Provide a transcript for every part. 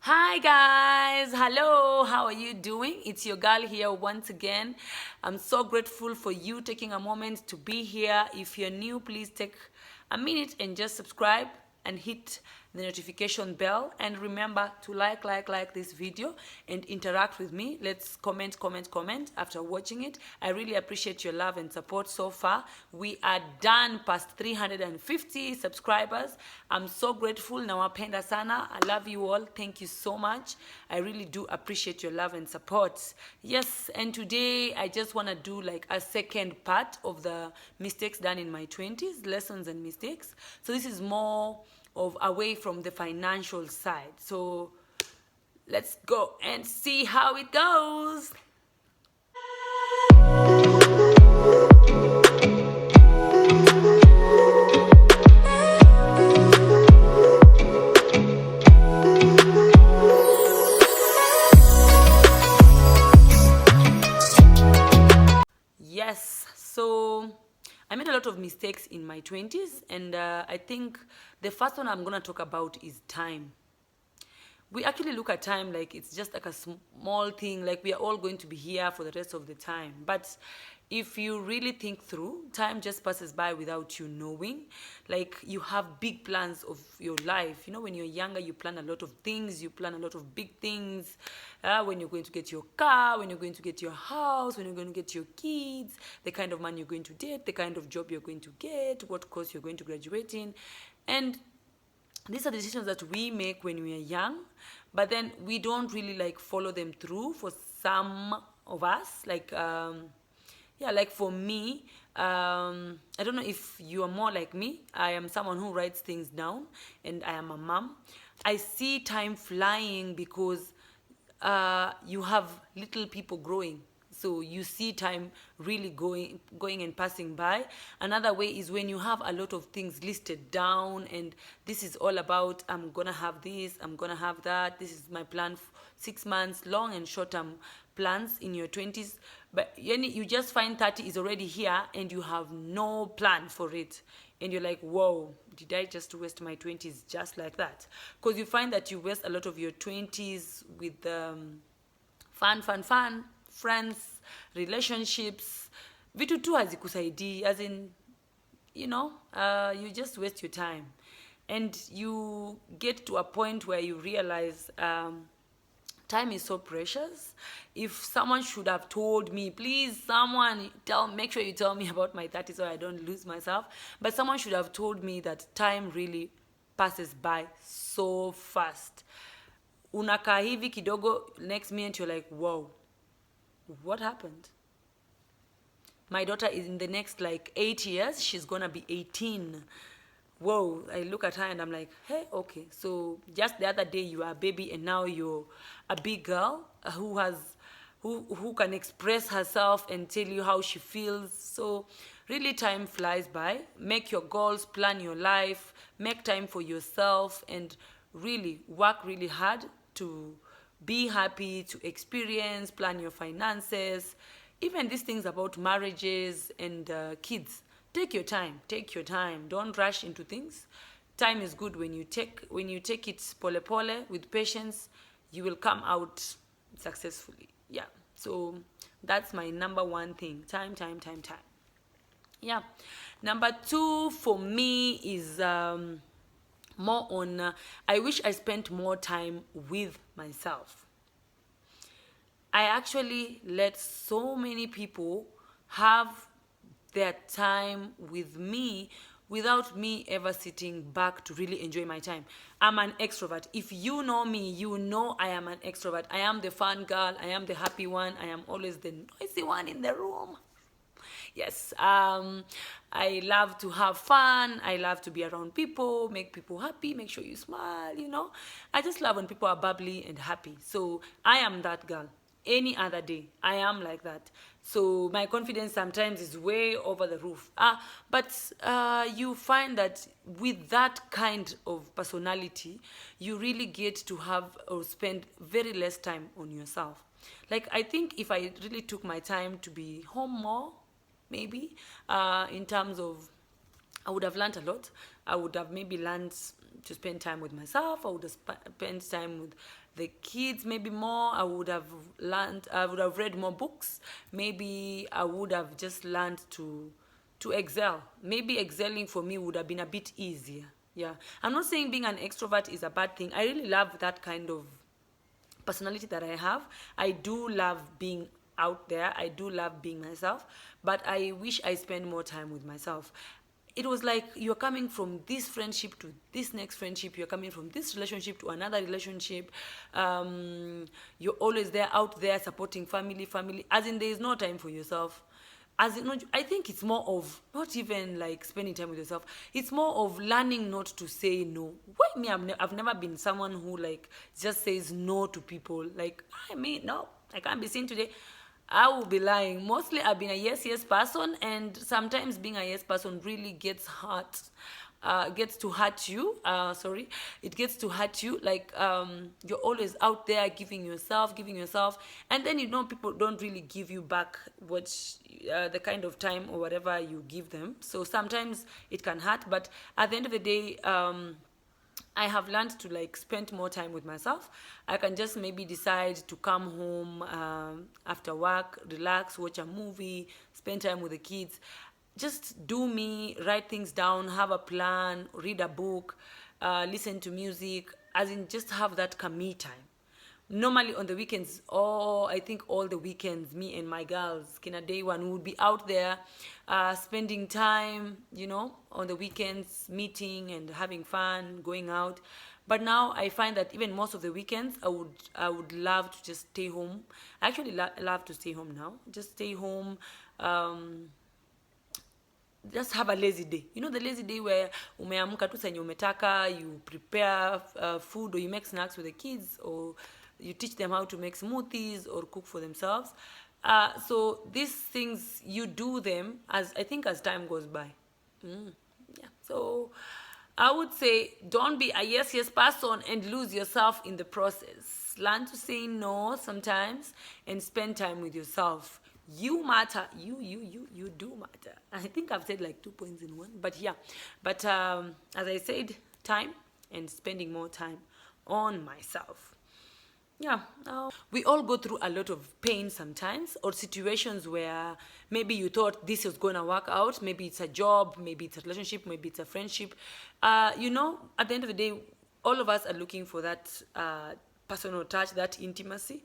Hi guys, hello, how are you doing? It's your girl here once again. I'm so grateful for you taking a moment to be here. If you're new, please take a minute and just subscribe and hit the notification bell, and remember to like this video and interact with me. Let's comment after watching it. I really appreciate your love and support so far. We are done past 350 subscribers. I'm so grateful. Nawapenda sana. I love you all. Thank you so much. I really do appreciate your love and support. Yes, and today I just want to do like a second part of the mistakes done in my 20s, lessons and mistakes. So this is more of away from the financial side. So let's go and see how it goes. Yes, so I made a lot of mistakes in my 20s, and I think the first one I'm going to talk about is time. We actually look at time like it's just like a small thing, like we are all going to be here for the rest of the time. But if you really think through, time just passes by without you knowing. Like you have big plans of your life. You know, when you're younger, you plan a lot of things, you plan a lot of big things. When you're going to get your car, when you're going to get your house, when you're going to get your kids, the kind of man you're going to date, the kind of job you're going to get, what course you're going to graduate in. And these are the decisions that we make when we are young, but then we don't really like follow them through. For some of us, like like for me, I don't know if you are more like me. I am someone who writes things down, and I am a mom. I see time flying because you have little people growing, so you see time really going and passing by. Another way is when you have a lot of things listed down, and this is all about, I'm gonna have this, I'm gonna have that, this is my plan, 6 months long and short-term plans in your 20s. But you just find 30 is already here and you have no plan for it, and you're like, whoa, did I just waste my 20s just like that? Because you find that you waste a lot of your 20s with fun, friends, relationships, vitu tu hazikusaidii, as in, you just waste your time. And you get to a point where you realize time is so precious. If someone should have told me, please, someone make sure you tell me about my 30s so I don't lose myself. But someone should have told me that time really passes by so fast. Unakaa hivi kidogo, next minute you're like, whoa, what happened? My daughter is in the next like 8 years, she's gonna be 18. Whoa, I look at her and I'm like, hey, okay, so just the other day you were a baby and now you're a big girl who can express herself and tell you how she feels. So really time flies by. Make your goals, plan your life, make time for yourself, and really work really hard to be happy, to experience, plan your finances, even these things about marriages and kids. Take your time, don't rush into things. Time is good. When you take it pole pole with patience, you will come out successfully. Yeah, so that's my number one thing. Time. Yeah. Number two for me is more on I wish I spent more time with myself. I actually let so many people have their time with me without me ever sitting back to really enjoy my time. I'm an extrovert. If you know me, you know I am an extrovert. I am the fun girl. I am the happy one. I am always the noisy one in the room. Yes, I love to have fun. I love to be around people, make people happy, make sure you smile. I just love when people are bubbly and happy. So I am that girl. Any other day, I am like that. So my confidence sometimes is way over the roof. But you find that with that kind of personality, you really get to have or spend very less time on yourself. Like, I think if I really took my time to be home more, maybe, in terms of, I would have learned a lot. I would have maybe learned to spend time with myself. I would have spent time with the kids maybe more. I would have read more books. Maybe I would have just learned to excel. Maybe excelling for me would have been a bit easier. Yeah. I'm not saying being an extrovert is a bad thing. I really love that kind of personality that I have. I do love being out there. I do love being myself, but I wish I spend more time with myself. It was like you're coming from this friendship to this next friendship. You're coming from this relationship to another relationship. You're always there, out there, supporting family. As in, there is no time for yourself. As in, I think it's more of not even like spending time with yourself. It's more of learning not to say no. Why me? I've never been someone who like just says no to people. Like, I mean, no, I can't be seen today. I will be lying. Mostly I've been a yes person, and sometimes being a yes person really gets hurt. Gets to hurt you. It gets to hurt you. Like you're always out there giving yourself, and then people don't really give you back what the kind of time or whatever you give them. So sometimes it can hurt, but at the end of the day, I have learned to like spend more time with myself. I can just maybe decide to come home after work, relax, watch a movie, spend time with the kids. Just do me, write things down, have a plan, read a book, listen to music, as in just have that me time. Normally on the weekends, I think all the weekends, me and my girls, Kina Day One, would be out there spending time, on the weekends, meeting and having fun, going out. But now I find that even most of the weekends, I would love to just stay home. I actually love to stay home now. Just stay home. Just have a lazy day. The lazy day where umeamka tu senye umetaka, you prepare food, or you make snacks with the kids, or you teach them how to make smoothies or cook for themselves. So these things, you do them as time goes by. Yeah. So I would say don't be a yes person and lose yourself in the process. Learn to say no sometimes and spend time with yourself. You matter. You do matter. I think I've said like 2 points in one, but yeah. But as I said, time and spending more time on myself. Yeah, we all go through a lot of pain sometimes, or situations where maybe you thought this was going to work out. Maybe it's a job, maybe it's a relationship, maybe it's a friendship. At the end of the day, all of us are looking for that personal touch, that intimacy.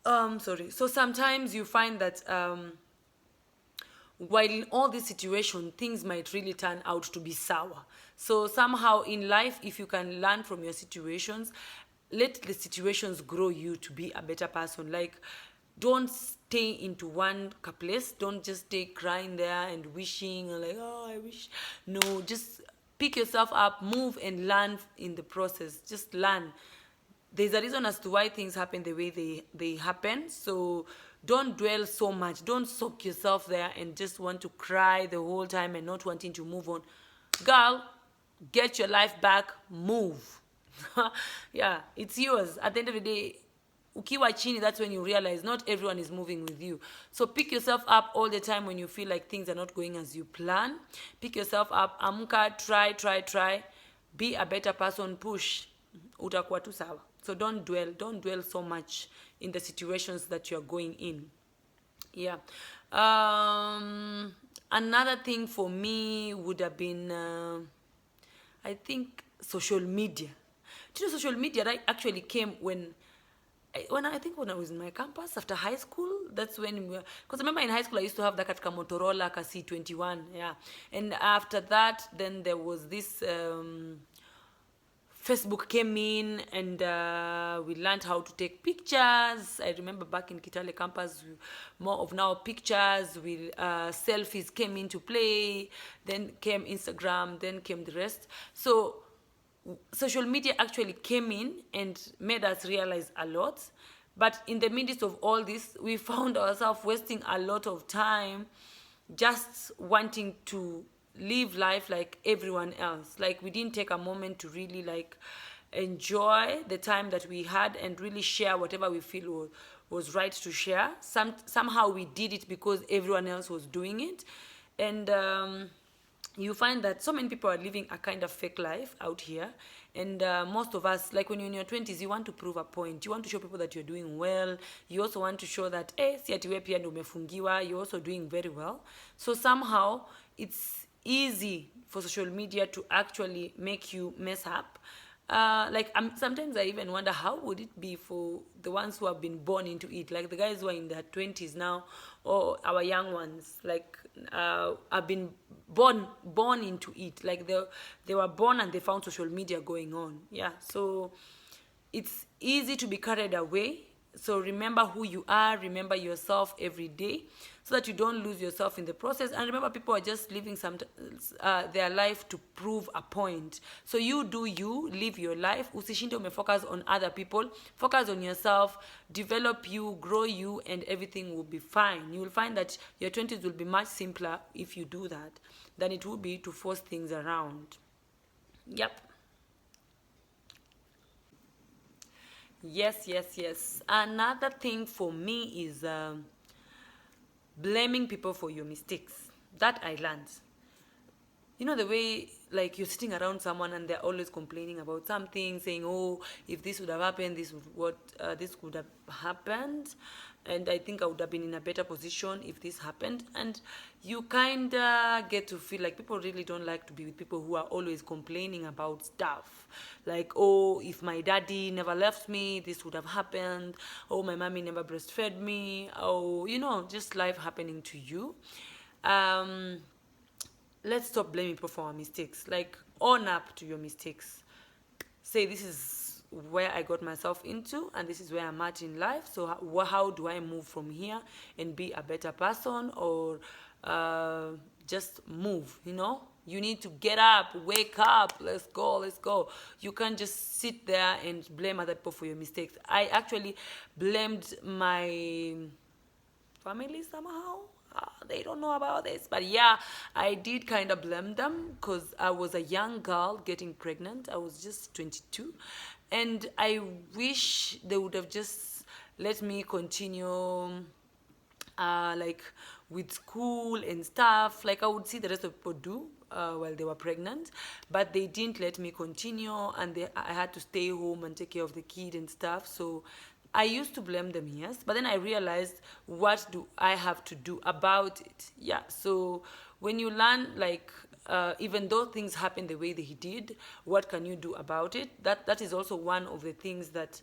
So sometimes you find that while in all these situations, things might really turn out to be sour. So somehow in life, if you can learn from your situations, let the situations grow you to be a better person. Like, don't stay into one place. Don't just stay crying there and wishing like, oh, I wish. No, just pick yourself up, move and learn in the process. Just learn. There's a reason as to why things happen the way they happen. So don't dwell so much. Don't soak yourself there and just want to cry the whole time and not wanting to move on. Girl, get your life back, move. Yeah, it's yours. At the end of the day, ukiwa chini, that's when you realize not everyone is moving with you. So pick yourself up all the time when you feel like things are not going as you plan. Pick yourself up, amka, try. Be a better person, push. Utakuwa tu sawa. So don't dwell so much in the situations that you're going in. Yeah. Another thing for me would have been, I think, social media. Social media actually came when I was in my campus after high school. That's when because I remember in high school I used to have that katika Motorola C21, yeah. And after that, then there was this Facebook came in, and we learned how to take pictures. I remember back in Kitale campus, more of now pictures, selfies came into play, then came Instagram, then came the rest. So social media actually came in and made us realize a lot. But in the midst of all this, we found ourselves wasting a lot of time just wanting to live life like everyone else. Like, we didn't take a moment to really like enjoy the time that we had and really share whatever we feel was right to share. Somehow we did it because everyone else was doing it. And you find that so many people are living a kind of fake life out here. And most of us, like when you're in your 20s, you want to prove a point. You want to show people that you're doing well. You also want to show that, si ati wewe pia ndio umefungiwa, you're also doing very well. So somehow it's easy for social media to actually make you mess up. Like sometimes I even wonder how would it be for the ones who have been born into it, like the guys who are in their 20s now, or our young ones, like have been born into it, like they were born and they found social media going on. Yeah, so it's easy to be carried away. So remember who you are, remember yourself every day, so that you don't lose yourself in the process. And remember, people are just living their life to prove a point. So you do you, live your life. Usishinde focus on other people. Focus on yourself, develop you, grow you, and everything will be fine. You will find that your 20s will be much simpler if you do that than it will be to force things around. Yep. Yes. Another thing for me is blaming people for your mistakes. That I learned. You know, the way like you're sitting around someone and they're always complaining about something, saying, oh, if this would have happened, this could have happened, and I think I would have been in a better position if this happened. And you kind of get to feel like people really don't like to be with people who are always complaining about stuff, like, oh, if my daddy never left me, this would have happened. Oh, my mommy never breastfed me. Oh, you know, just life happening to you. Let's stop blaming people for our mistakes. Like, own up to your mistakes. Say, this is where I got myself into, and this is where I'm at in life. So how do I move from here and be a better person, or just move, you know? You need to get up, wake up, let's go. You can't just sit there and blame other people for your mistakes. I actually blamed my family somehow. They don't know about this, but yeah, I did kind of blame them because I was a young girl getting pregnant. I was just 22, and I wish they would have just let me continue like with school and stuff, like I would see the rest of people do while they were pregnant, but they didn't let me continue, and I had to stay home and take care of the kid and stuff. So I used to blame them, yes, but then I realized, what do I have to do about it? Yeah, so when you learn, like, even though things happen the way that he did, what can you do about it? That is also one of the things that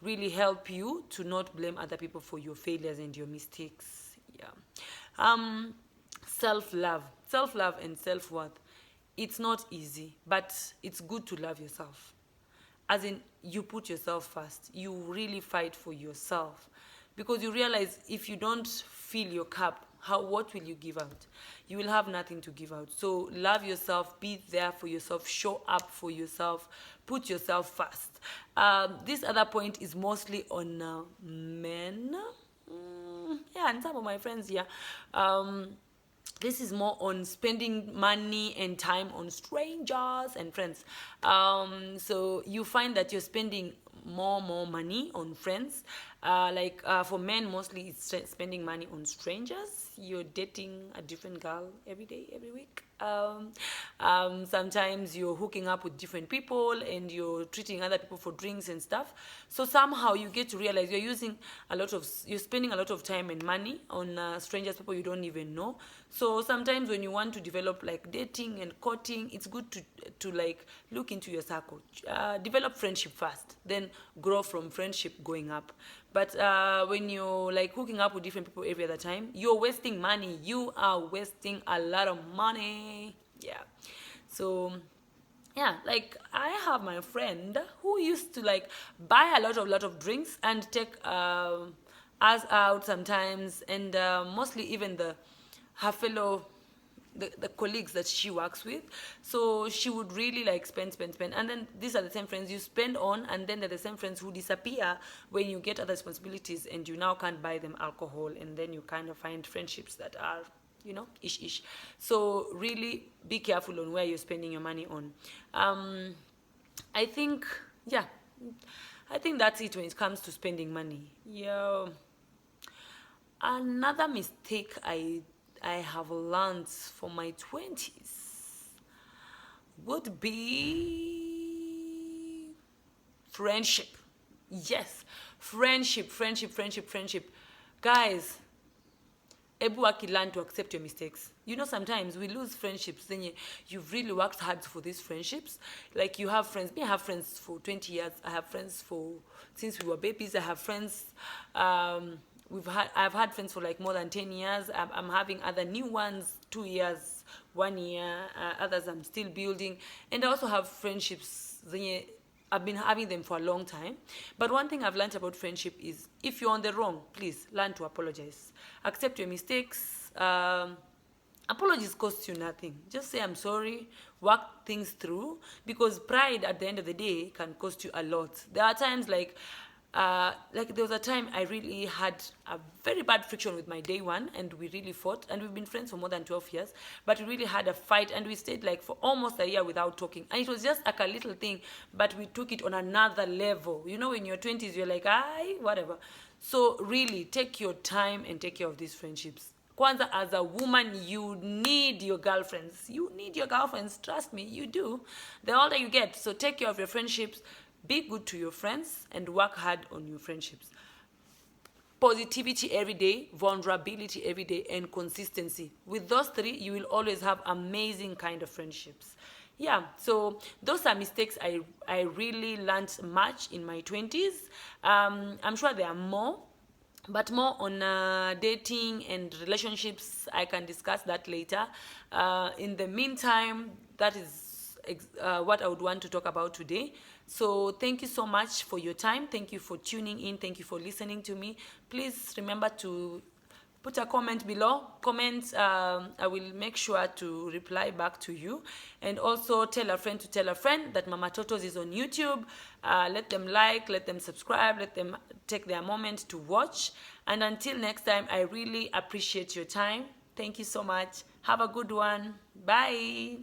really help you to not blame other people for your failures and your mistakes. Yeah. Self-love and self-worth. It's not easy, but it's good to love yourself. As in, you put yourself first. You really fight for yourself, because you realize if you don't fill your cup, what will you give out? You will have nothing to give out. So love yourself, be there for yourself, show up for yourself, put yourself first. This other point is mostly on men. Yeah, and some of my friends here. This is more on spending money and time on strangers and friends. So you find that you're spending more money on friends. For men, mostly it's spending money on strangers. You're dating a different girl every day, every week. Sometimes you're hooking up with different people and you're treating other people for drinks and stuff. So somehow you get to realize you're spending a lot of time and money on strangers, people you don't even know. So sometimes when you want to develop like dating and courting, it's good to like look into your circle. Develop friendship first, then grow from friendship going up. But when you're like hooking up with different people every other time, you're wasting money. You are wasting a lot of money. Yeah. So yeah, like I have my friend who used to like buy a lot of drinks and take us out sometimes, and mostly even her fellow the colleagues that she works with. So she would really like spend, and then these are the same friends you spend on, and then they're the same friends who disappear when you get other responsibilities and you now can't buy them alcohol, and then you kind of find friendships that are, you know, ish. So really be careful on where you're spending your money on. I think that's it when it comes to spending money. Yeah. Another mistake I have learned for my 20s. would be friendship. Yes, friendship. Guys, Ebu Aki, learn to accept your mistakes. You know, sometimes we lose friendships. Then you've really worked hard for these friendships. Like you have friends. Me, I have friends for 20 years. I have friends since we were babies. I have friends. I've had friends for like more than 10 years. I'm having other new ones, 2 years, 1 year. Others I'm still building. And I also have friendships. I've been having them for a long time. But one thing I've learned about friendship is if you're on the wrong, please learn to apologize. Accept your mistakes. Apologies cost you nothing. Just say I'm sorry, work things through, because pride at the end of the day can cost you a lot. There are times like there was a time I really had a very bad friction with my day one, and we really fought, and we've been friends for more than 12 years, but we really had a fight, and we stayed like for almost a year without talking, and it was just like a little thing, but we took it on another level. You know, in your 20s, you're like, whatever. So really, take your time and take care of these friendships. Kwanza, as a woman, you need your girlfriends. You need your girlfriends. Trust me, you do. They're all that you get. So take care of your friendships. Be good to your friends and work hard on your friendships. Positivity every day, vulnerability every day, and consistency. With those three, you will always have amazing kind of friendships. Yeah, so those are mistakes I really learned much in my 20s. I'm sure there are more. But more on dating and relationships, I can discuss that later. In the meantime, that is what I would want to talk about today. So thank you so much for your time. Thank you for tuning in. Thank you for listening to me. Please remember to put a comment below. Comment, I will make sure to reply back to you. And also tell a friend to tell a friend that Mama Totos is on YouTube. Let them like, let them subscribe, let them take their moment to watch. And until next time, I really appreciate your time. Thank you so much. Have a good one. Bye.